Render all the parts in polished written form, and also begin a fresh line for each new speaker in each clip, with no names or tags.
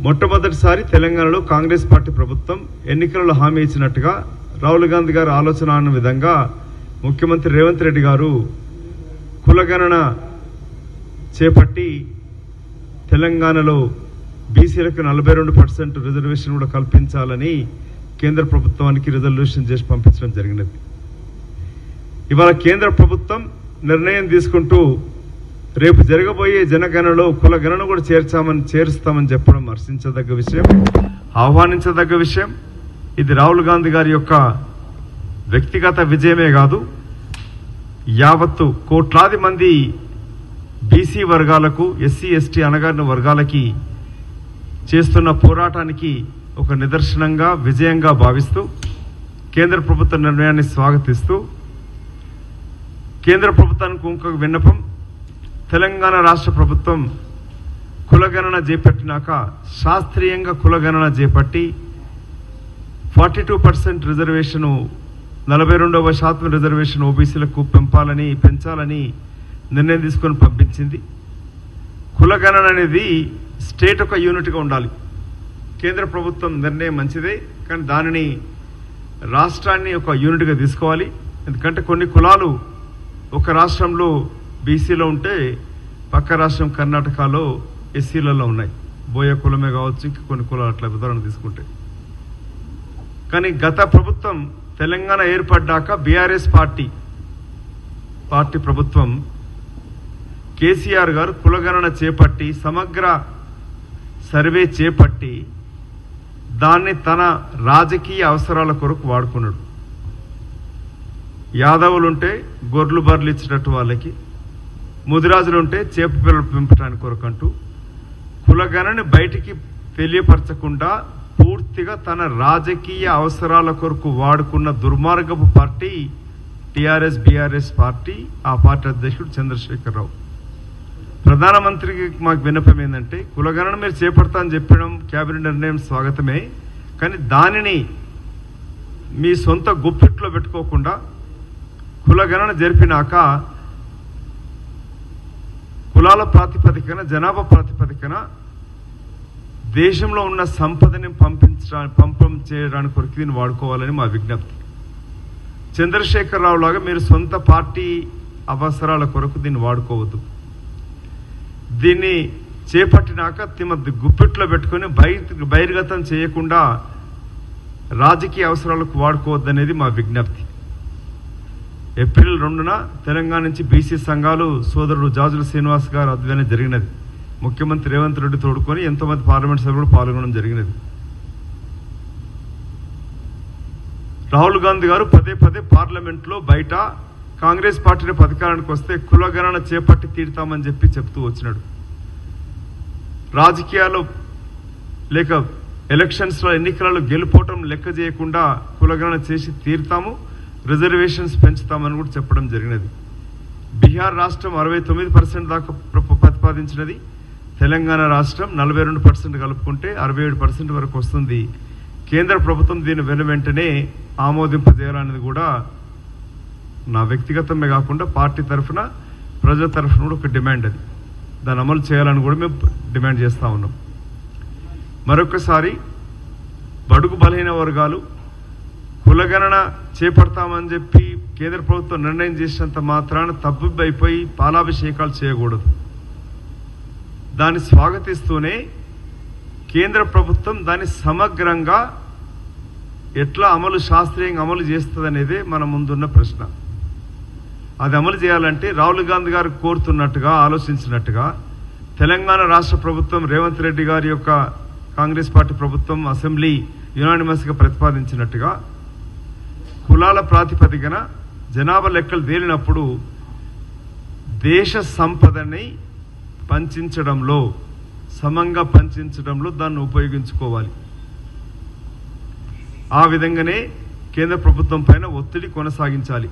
మొట్టమొదటిసారి తెలంగాణలో కాంగ్రెస్ పార్టీ ప్రభుత్వం ఎన్నికలలో హామీ ఇచ్చినట్టుగా రాహుల్ గాంధీ గారు ఆలోచన అన్న విధంగా ముఖ్యమంత్రి రేవంత్ రెడ్డి గారు కులగణన చేపట్టి తెలంగాణలో బీసీలకు 42% రిజర్వేషన్ కూడా కల్పించాలని కేంద్ర ప్రభుత్వానికి రిజల్యూషన్ చేసి పంపించడం జరిగినది. ఇవాళ కేంద్ర ప్రభుత్వం నిర్ణయం తీసుకుంటూ రేపు జరగబోయే జనగణనలో కులగణన కూడా చేరుస్తామని చెప్పడం హర్షించదగ్గ విషయం, ఆహ్వానించదగ్గ విషయం. ఇది రాహుల్ గాంధీ గారి యొక్క వ్యక్తిగత విజయమే కాదు, యావత్తు కోట్లాది మంది బీసీ వర్గాలకు, ఎస్సీ ఎస్టీ అణగారిన వర్గాలకి చేస్తున్న పోరాటానికి ఒక నిదర్శనంగా, విజయంగా భావిస్తూ కేంద్ర ప్రభుత్వ నిర్ణయాన్ని స్వాగతిస్తూ కేంద్ర ప్రభుత్వానికి ఇంకొక విన్నపం, తెలంగాణ రాష్ట్ర ప్రభుత్వం కులగణన చేపట్టినాక శాస్త్రీయంగా కులగణన చేపట్టి 42% రిజర్వేషను 42% రిజర్వేషన్ ఓబీసీలకు పెంచాలని నిర్ణయం తీసుకొని పంపించింది. కులగణన అనేది స్టేట్ ఒక యూనిట్గా ఉండాలి. కేంద్ర ప్రభుత్వం నిర్ణయం మంచిదే, కానీ దానిని రాష్ట్రాన్ని ఒక యూనిట్గా తీసుకోవాలి. ఎందుకంటే కొన్ని కులాలు ఒక రాష్ట్రంలో బీసీలో ఉంటే పక్క రాష్ట్రం కర్ణాటకలో ఎస్సీలలో ఉన్నాయి. బోయ కులమే కావచ్చు, ఇంక కొన్ని కులాలు అట్లా ఉదాహరణ తీసుకుంటే. కానీ గత ప్రభుత్వం తెలంగాణ ఏర్పడ్డాక బీఆర్ఎస్ పార్టీ ప్రభుత్వం కేసీఆర్ గారు కులగణన చేపట్టి సమగ్ర సర్వే చేపట్టి దాన్ని తన రాజకీయ అవసరాల కొరకు వాడుకున్నాడు. యాదవులుంటే గొర్రెలు బర్రెలు ఇచ్చేటట్టు వాళ్ళకి, ముదిరాజులుంటే చేప పిల్లలు పెంపడానికి కొరకు అంటూ కులగణని బయటికి తెలియపరచకుండా పూర్తిగా తన రాజకీయ అవసరాల కొరకు వాడుకున్న దుర్మార్గపు పార్టీ టీఆర్ఎస్ బీఆర్ఎస్ పార్టీ. ఆ పార్టీ అధ్యక్షుడు చంద్రశేఖరరావు. ప్రధానమంత్రికి మాకు విన్నపం ఏంటంటే, కులగణన మీరు చేపడతా అని చెప్పడం కేబినెట్ నిర్ణయం స్వాగతమే, కానీ దానిని మీ సొంత గుప్పిట్లో పెట్టుకోకుండా కులగణన జరిపినాక కులాల ప్రాతిపదికన, జనాభా ప్రాతిపదికన దేశంలో ఉన్న సంపదని పంపం చేయడానికి కొరకు దీన్ని వాడుకోవాలని మా విజ్ఞప్తి. చంద్రశేఖరరావు లాగా మీరు సొంత పార్టీ అవసరాల కొరకు దీన్ని వాడుకోవద్దు. దీన్ని చేపట్టినాక తిమ గుప్పిట్లో పెట్టుకుని బహిర్గతం చేయకుండా రాజకీయ అవసరాలకు వాడుకోవద్దనేది మా విజ్ఞప్తి. ఏప్రిల్ 2న తెలంగాణ నుంచి బీసీ సంఘాలు సోదరుడు జాజుల శ్రీనివాస్ గారు ఆధ్వర్యంలో జరిగినది. ముఖ్యమంత్రి రేవంత్ రెడ్డి తోడుకొని ఎంతోమంది పార్లమెంట్ సభ్యులు పాల్గొనడం జరిగినది. రాహుల్ గాంధీ గారు పదే పార్లమెంట్లో బయట కాంగ్రెస్ పార్టీని పథకానికి వస్తే కులగణన చేపట్టి తీరుతామని చెప్తూ వచ్చినాడు. రాజకీయాలు లేక ఎలక్షన్స్లో ఎన్నికలలో గెలుపోవటం లెక్క చేయకుండా కులగణన చేసి తీరుతాము, రిజర్వేషన్స్ పెంచుతామని కూడా చెప్పడం జరిగినది. బీహార్ రాష్ట్రం 69% దాకా ప్రతిపాదించినది. తెలంగాణ రాష్ట్రం 42% కలుపుకుంటే 67% వరకు వస్తుంది. కేంద్ర ప్రభుత్వం దీని వెంటనే ఆమోదింపజేయాలనేది కూడా నా వ్యక్తిగతమే కాకుండా పార్టీ తరఫున, ప్రజల తరఫున కూడా ఒక డిమాండ్. అది దాన్ని అమలు చేయాలని కూడా మేము డిమాండ్ చేస్తూ ఉన్నాం. మరొకసారి బడుగు బలహీన వర్గాలు కులగణన చేపడతామని చెప్పి కేంద్ర ప్రభుత్వం నిర్ణయం చేసినంత మాత్రాన తబ్బిబ్బైపోయి పాలాభిషేకాలు చేయకూడదు. దాన్ని స్వాగతిస్తూనే కేంద్ర ప్రభుత్వం దాన్ని సమగ్రంగా ఎట్లా శాస్త్రీయంగా అమలు చేస్తుందనేదే మన ముందున్న ప్రశ్న. అది అమలు చేయాలంటే రాహుల్ గాంధీ గారు కోరుతున్నట్టుగా, ఆలోచించినట్టుగా తెలంగాణ రాష్ట్ర ప్రభుత్వం రేవంత్ రెడ్డి గారి యొక్క కాంగ్రెస్ పార్టీ ప్రభుత్వం అసెంబ్లీ యునానిమస్గా ప్రతిపాదించినట్టుగా కులాల ప్రాతిపదికన జనాభా లెక్కలు తేలినప్పుడు దేశ సంపదని పంచించడంలో, సమంగా పంచించడంలో దాన్ని ఉపయోగించుకోవాలి. ఆ విధంగానే కేంద్ర ప్రభుత్వం పైన ఒత్తిడి కొనసాగించాలి.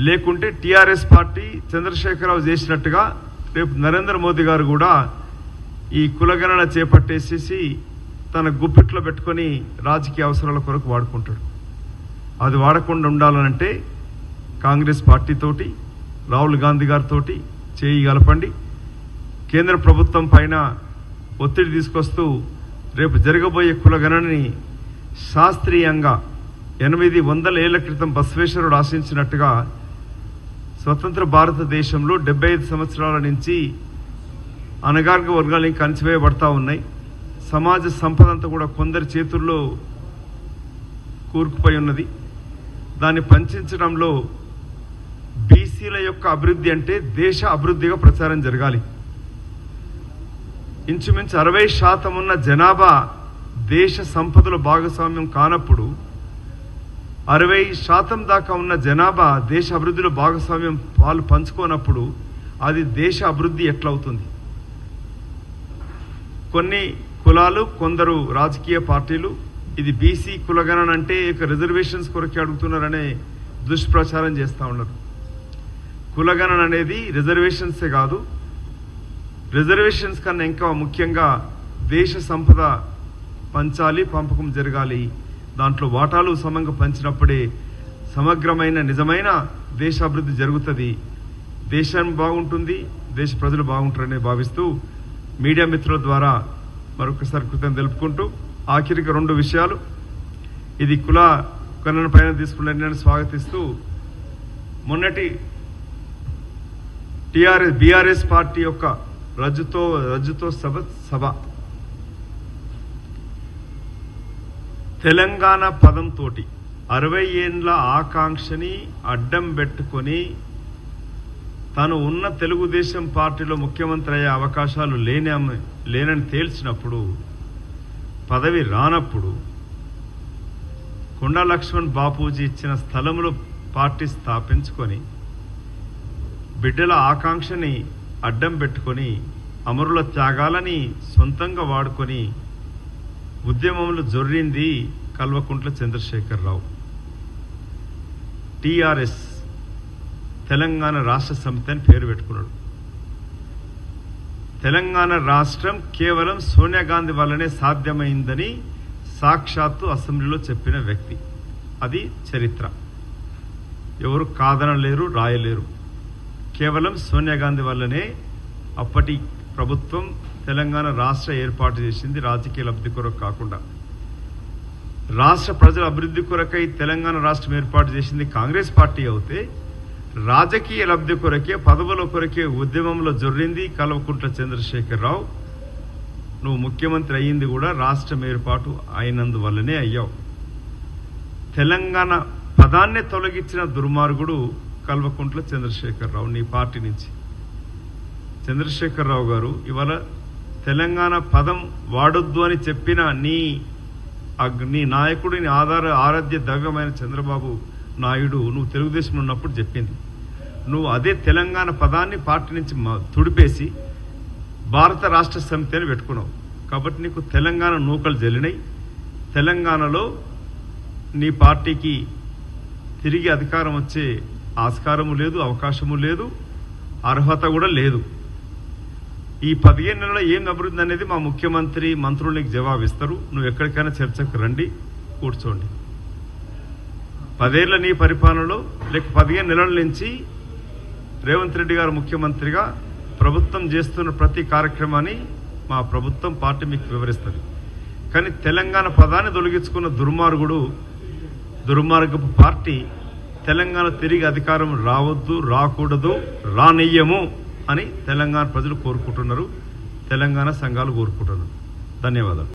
లేకుంటే టీఆర్ఎస్ పార్టీ చంద్రశేఖరరావు చేసినట్టుగా రేపు నరేంద్ర మోదీ గారు కూడా ఈ కులగణన చేపట్టేసేసి తన గుప్పిట్లో పెట్టుకొని రాజకీయ అవసరాల కొరకు వాడుకుంటాడు. అది వాడకుండా ఉండాలనంటే కాంగ్రెస్ పార్టీతోటి, రాహుల్ గాంధీ గారితో చేయి కలపండి. కేంద్ర ప్రభుత్వం పైన ఒత్తిడి తీసుకొస్తూ రేపు జరగబోయే కులగణనని శాస్త్రీయంగా 800 ఏళ్ల క్రితం బసవేశ్వరుడు ఆశించినట్టుగా స్వతంత్ర భారతదేశంలో 75 సంవత్సరాల నుంచి అణగారిన వర్గాలని కణిచివేయబడతా ఉన్నాయి. సమాజ సంపద అంతా కూడా కొందరి చేతుల్లో కూరుకుపోయి ఉన్నది. దాన్ని పంచడంలో బీసీల యొక్క అభివృద్ధి అంటే దేశ అభివృద్ధిగా ప్రచారం జరగాలి. ఇంచుమించు 60% ఉన్న జనాభా దేశ సంపదలో భాగస్వామ్యం కానప్పుడు 60% దాకా ఉన్న జనాభా దేశ అభివృద్ధిలో భాగస్వామ్యం వాళ్ళు పంచుకోనప్పుడు అది దేశ అభివృద్ధి ఎట్లవుతుంది? కొన్ని కులాలు, కొందరు రాజకీయ పార్టీలు ఇది బీసీ కులగణన అంటే రిజర్వేషన్స్ కొరకే అడుగుతున్నారనే దుష్ప్రచారం చేస్తూ ఉన్నారు. కులగణన అనేది రిజర్వేషన్సే కాదు, రిజర్వేషన్స్ కన్నా ఇంకా ముఖ్యంగా దేశ సంపద పంచాలి, పంపకం జరగాలి. దాంట్లో వాటాలు సమంగా పంచినప్పుడే సమగ్రమైన నిజమైన దేశాభివృద్ధి జరుగుతుంది, దేశం బాగుంటుంది, దేశ ప్రజలు బాగుంటారని భావిస్తూ మీడియా మిత్రుల ద్వారా మరొకసారి కృతజ్ఞతలు తెలుపుకుంటూ ఆఖరికి 2 విషయాలు. ఇది కుల గణన పైన తీసుకున్న నిర్ణయాన్ని స్వాగతిస్తూ మొన్నటి బీఆర్ఎస్ పార్టీ యొక్క రజుతో సభ తెలంగాణ పదంతో 60 ఏండ్ల ఆకాంక్షని అడ్డం పెట్టుకొని తాను ఉన్న తెలుగుదేశం పార్టీలో ముఖ్యమంత్రి అయ్యే అవకాశాలు లేనని తేల్చినప్పుడు, పదవి రానప్పుడు కొండా లక్ష్మణ్ బాపూజీ ఇచ్చిన స్థలంలో పార్టీ స్థాపించుకొని బిడ్డల ఆకాంక్షని అడ్డం పెట్టుకొని అమరుల త్యాగాలని సొంతంగా వాడుకొని ఉద్యమంలో జొర్రింది కల్వకుంట్ల చంద్రశేఖరరావు. టీఆర్ఎస్ తెలంగాణ రాష్ట్ర సమితి అని పేరు పెట్టుకున్నాడు. తెలంగాణ రాష్ట్రం కేవలం సోనియా గాంధీ వల్లనే సాధ్యమైందని సాక్షాత్తు అసెంబ్లీలో చెప్పిన వ్యక్తి. అది చరిత్ర, ఎవరు కాదనలేరు, రాయలేరు. కేవలం సోనియా గాంధీ వల్లనే అప్పటి ప్రభుత్వం తెలంగాణ రాష్ట్ర ఏర్పాటు చేసింది, రాజకీయ లబ్ధి కొరకు కాకుండా. రాష్ట్ర ప్రజల అభివృద్ధి కొరకై తెలంగాణ రాష్ట్రం ఏర్పాటు చేసింది కాంగ్రెస్ పార్టీ అవుతే, రాజకీయ లబ్ధి కొరకే, పదవుల కొరకే ఉద్యమంలో జొర్రింది కల్వకుంట్ల చంద్రశేఖరరావు. నువ్వు ముఖ్యమంత్రి అయ్యింది కూడా రాష్ట్రం ఏర్పాటు అయినందువల్లనే అయ్యావు. తెలంగాణ పదాన్నే తొలగించిన దుర్మార్గుడు కల్వకుంట్ల చంద్రశేఖరరావు నీ పార్టీ నుంచి. చంద్రశేఖరరావు గారు ఇవాళ తెలంగాణ పదం వాడొద్దు అని చెప్పిన నీ నాయకుడు, నీ ఆరాధ్య దైవమైన చంద్రబాబు నాయుడు నువ్వు తెలుగుదేశంలో ఉన్నప్పుడు చెప్పింది. నువ్వు అదే తెలంగాణ పదాన్ని పార్టీ నుంచి తుడిపేసి భారత రాష్ట్ర సమితి అని పెట్టుకున్నావు. కాబట్టి నీకు తెలంగాణ నూకలు జల్లినాయి. తెలంగాణలో నీ పార్టీకి తిరిగి అధికారం వచ్చే ఆస్కారము లేదు, అవకాశము లేదు, అర్హత కూడా లేదు. ఈ 15 నెలల్లో ఏం అభివృద్ధి అనేది మా ముఖ్యమంత్రి, మంత్రులు నీకు జవాబిస్తారు. నువ్వు ఎక్కడికైనా చర్చకు రండి, కూర్చోండి. 10 ఏళ్ల నీ పరిపాలనలో లేక 15 నెలల నుంచి రేవంత్ రెడ్డి గారు ముఖ్యమంత్రిగా ప్రభుత్వం చేస్తున్న ప్రతి కార్యక్రమాన్ని మా ప్రభుత్వం, పార్టీ మీకు వివరిస్తుంది. కానీ తెలంగాణ పదాన్ని తొలగించుకున్న దుర్మార్గపు పార్టీ తెలంగాణ తిరిగి అధికారం రావద్దు, రాకూడదు, రానియ్యము అని తెలంగాణ ప్రజలు కోరుకుంటున్నారు, తెలంగాణ సంఘాలు కోరుకుంటున్నారు. ధన్యవాదాలు.